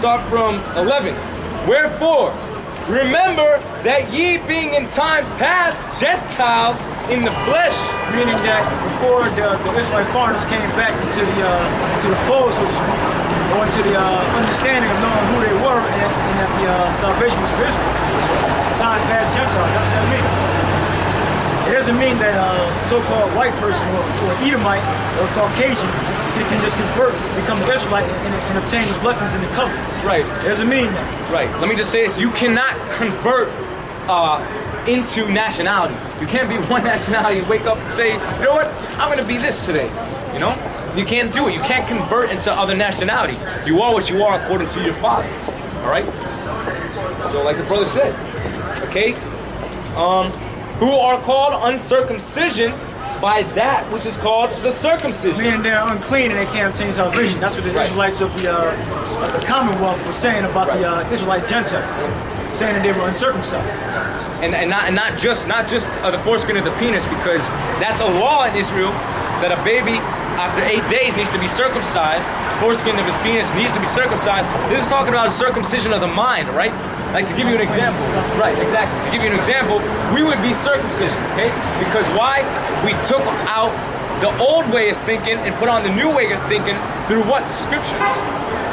start from 11. Wherefore, remember that ye being in time past Gentiles in the flesh. Meaning that before the Israelite foreigners came back into the fold, so to speak, or into the understanding of knowing who they were, and that the salvation was for Israel. Time past Gentiles, that's what that means. It doesn't mean that a so-called white person or Edomite or Caucasian can just convert, become an Israelite, and obtain the blessings and the covenants. Right. It doesn't mean that. Right. Let me just say this. You cannot convert into nationality. You can't be one nationality and wake up and say, you know what, I'm going to be this today. You know? You can't do it. You can't convert into other nationalities. You are what you are according to your father. All right? So like the brother said, okay? Who are called uncircumcision by that which is called the circumcision. Meaning they're unclean and they can't obtain salvation. That's what the Israelites of the Commonwealth were saying about the Israelite Gentiles, saying that they were uncircumcised. And not just the foreskin of the penis, because that's a law in Israel that a baby after 8 days needs to be circumcised. Foreskin of his penis needs to be circumcised. This is talking about a circumcision of the mind, right? Like, to give you an example, right, exactly. To give you an example, we would be circumcision, okay? Because why? We took out the old way of thinking and put on the new way of thinking through what? The scriptures.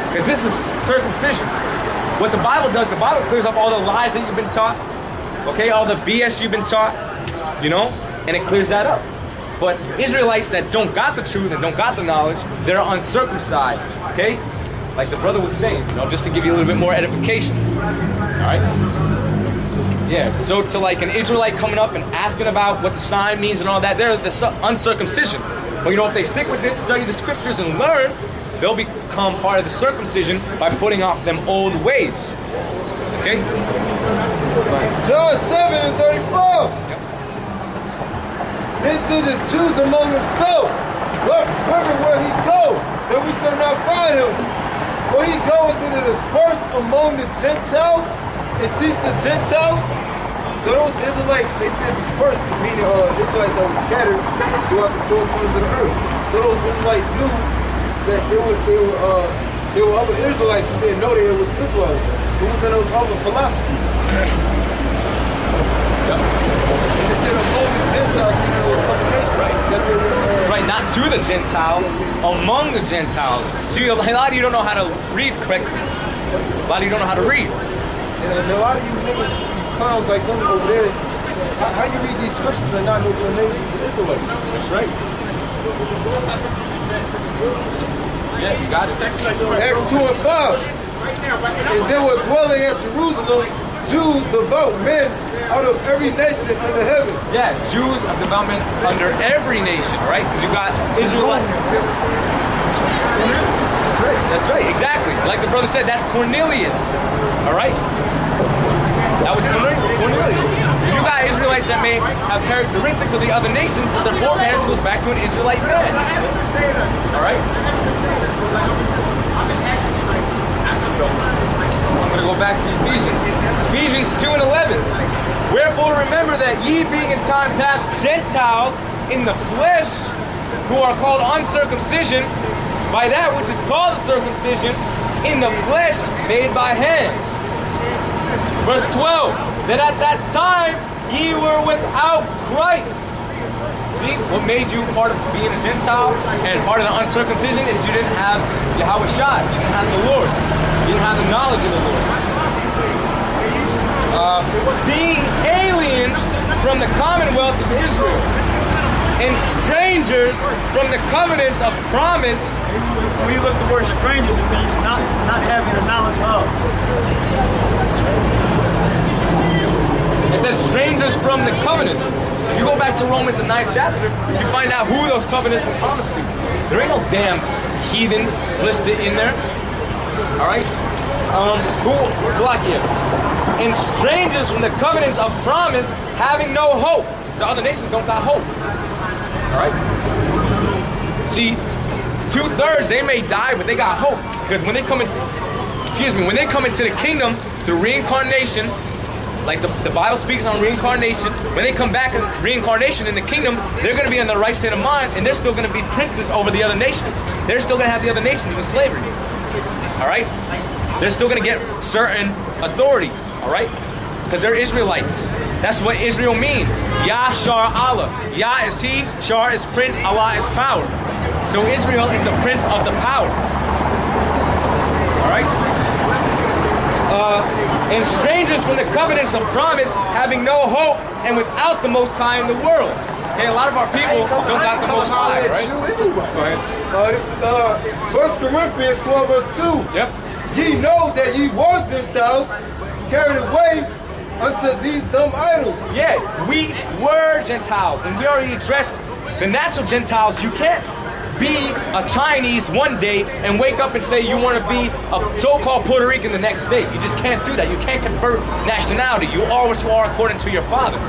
Because this is circumcision. What the Bible does, the Bible clears up all the lies that you've been taught, okay? All the BS you've been taught, you know? And it clears that up. But Israelites that don't got the truth and don't got the knowledge, they're uncircumcised, okay? Like the brother was saying, you know, just to give you a little bit more edification. All right? Yeah, so to like an Israelite coming up and asking about what the sign means and all that, they're the uncircumcision. But you know, if they stick with it, study the scriptures and learn, they'll become part of the circumcision by putting off them old ways. Okay? John 7:34. Yep. This is the Jews among themselves. Where he go, that we shall not find him. Will he go into the dispersed among the Gentiles and teach the Gentiles? So those Israelites, they said dispersed, meaning Israelites that were scattered throughout the four corners of the earth. So those Israelites knew that there were other Israelites who didn't know that it was Israel. Who was in those other philosophies. Yep. And they said among the Gentiles, meaning those other nations. Right. That they were, Right, not to the Gentiles, among the Gentiles. See, a lot of you don't know how to read correctly. A lot of you don't know how to read. And a lot of you niggas, you clowns like them over there, how you read these scriptures and not know the names of Israelites? That's right. Yeah, you got it. Acts 2:5. And there were dwelling at Jerusalem Jews, devout men out of every nation under heaven. Yeah, Jews of development under every nation, right? Because you got Israelites. That's right. That's right. Exactly. Like the brother said, that's Cornelius. All right. That was Cornelius. You got Israelites that may have characteristics of the other nations, but their foreparents goes back to an Israelite man. All right. So, I'm going to go back to Ephesians 2:11. Wherefore remember that ye being in time past Gentiles in the flesh, who are called uncircumcision, by that which is called circumcision, in the flesh made by hands. Verse 12, that at that time ye were without Christ. See, what made you part of being a Gentile and part of the uncircumcision is you didn't have Yahweh Shai, you didn't have the Lord, you didn't have the knowledge of the Lord. Being aliens from the commonwealth of Israel and strangers from the covenants of promise. When you look at the word strangers, it means not having the knowledge of. It says strangers from the covenants. If you go back to Romans the 9th chapter, you find out who those covenants were promised to. There ain't no damn heathens listed in there. Alright? Zlakia. And strangers from the covenants of promise, having no hope. The other nations don't got hope. Alright? See, 2/3, they may die, but they got hope. Because when they come in, when they come into the kingdom through reincarnation, like the Bible speaks on reincarnation, when they come back in reincarnation in the kingdom, they're going to be in the right state of mind, and they're still going to be princes over the other nations. They're still going to have the other nations in slavery. Alright? they're still going to get certain authority, all right? Because they're Israelites. That's what Israel means. Yah, Shar, Allah. Yah is he, Shar is prince, Allah is power. So Israel is a prince of the power. All right? And strangers from the covenants of promise, having no hope and without the Most High in the world. Okay, a lot of our people don't got the Most High, right? Go ahead. This is 1 Corinthians 12 verse 2. Yep. Ye know that ye were Gentiles, carried away unto these dumb idols. Yeah, we were Gentiles, and we already addressed the natural Gentiles. You can't be a Chinese one day and wake up and say you want to be a so-called Puerto Rican the next day. You just can't do that. You can't convert nationality. You are what you are according to your father.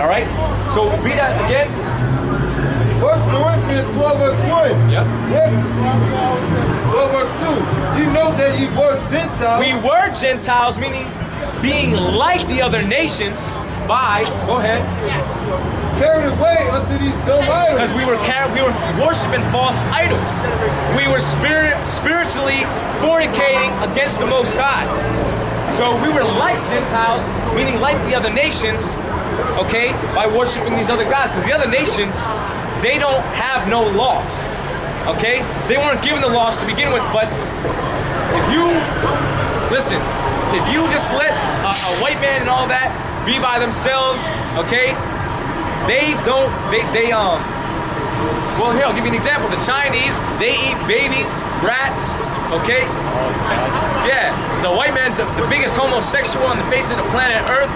All right? So read that again. 1 Corinthians 12 verse 1. Yep. 12 verse 2. You know that ye were Gentiles. We were Gentiles, meaning being like the other nations by, go ahead. Carried away unto these dumb idols. Because we were worshiping false idols. We were spiritually fornicating against the Most High. So we were like Gentiles, meaning like the other nations, okay, by worshiping these other gods. Because the other nations, they don't have no laws, okay? They weren't given the laws to begin with, but if you, listen, if you just let a white man and all that be by themselves, okay, well, here, I'll give you an example. The Chinese, they eat babies, rats, okay? Yeah, the white man's the biggest homosexual on the face of the planet Earth.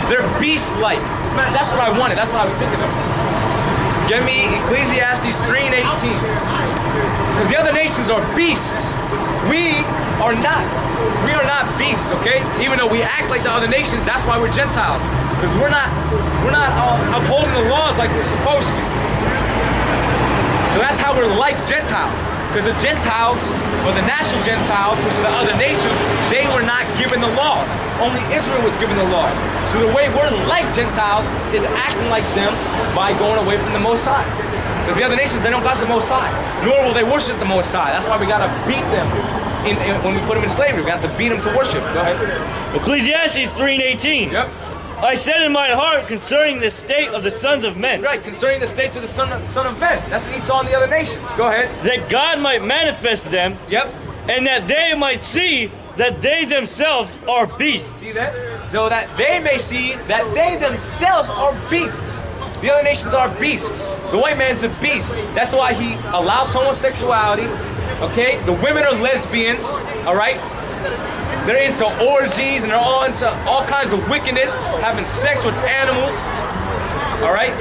They're beast-like. That's what I wanted. That's what I was thinking of. Get me Ecclesiastes 3 and 18. Because the other nations are beasts. We are not. We are not beasts, okay? Even though we act like the other nations, that's why we're Gentiles. Because we're not upholding the laws like we're supposed to. So that's how we're like Gentiles. Because the Gentiles, or the national Gentiles, which are the other nations, they were not given the laws. Only Israel was given the laws. So the way we're like Gentiles is acting like them by going away from the Most High. Because the other nations, they don't got the Most High. Nor will they worship the Most High. That's why we got to beat them when we put them in slavery. We have to beat them to worship. Go ahead. Ecclesiastes 3 and 18. Yep. I said in my heart concerning the state of the sons of men. Right, concerning the states of the son of men. That's what he saw in the other nations. Go ahead. That God might manifest them. Yep. And that they might see that they themselves are beasts. See that? So that they may see that they themselves are beasts. The other nations are beasts. The white man's a beast. That's why he allows homosexuality. Okay? The women are lesbians. All right? They're into orgies and they're all into all kinds of wickedness, having sex with animals. All right?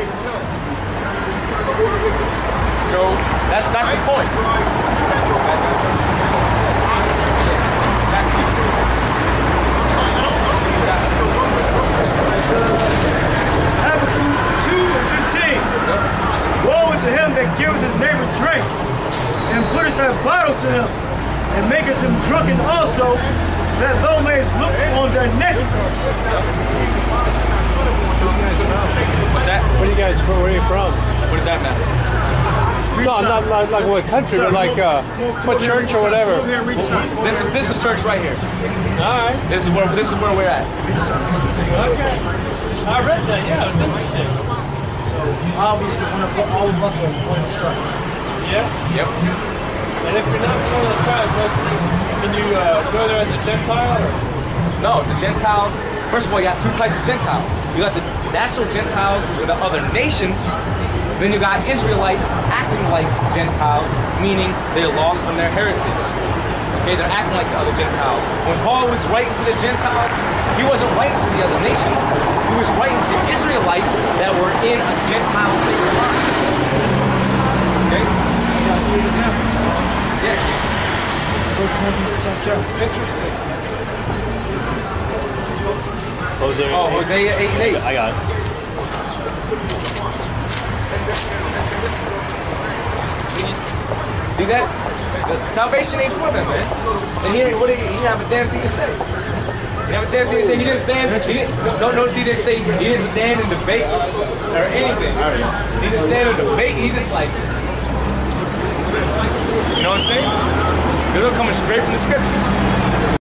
So that's the point. Habakkuk 2 and 15. Woe unto him that giveth his neighbor drink, and putteth that bottle to him, and maketh him drunken also, that thou mayest look on their nakedness. What's that? Where are you from? What does that matter? No, not like what country, but like what church or whatever. This is church right here. All right. This is where we're at. Okay. I read that, yeah, it's interesting. So obviously all of us are on the church. Yeah? Yep. And if you're not one of the tribes, can you go there as a Gentile? Or? No, the Gentiles, first of all, you got two types of Gentiles. You got the natural Gentiles, which are the other nations. Then you got Israelites acting like Gentiles, meaning they're lost from their heritage. Okay, they're acting like the other Gentiles. When Paul was writing to the Gentiles, he wasn't writing to the other nations. He was writing to Israelites that were in a Gentile state of mind. Okay? Yeah. Interesting. Hosea 8 and 8. I got it. See that? Salvation ain't for them, man. And he didn't have a damn thing to say. He didn't have a damn thing to say. He didn't stand. Don't notice he didn't say he didn't stand in debate or anything. He didn't stand in debate. He just like, you know what I'm saying? Because they're coming straight from the scriptures.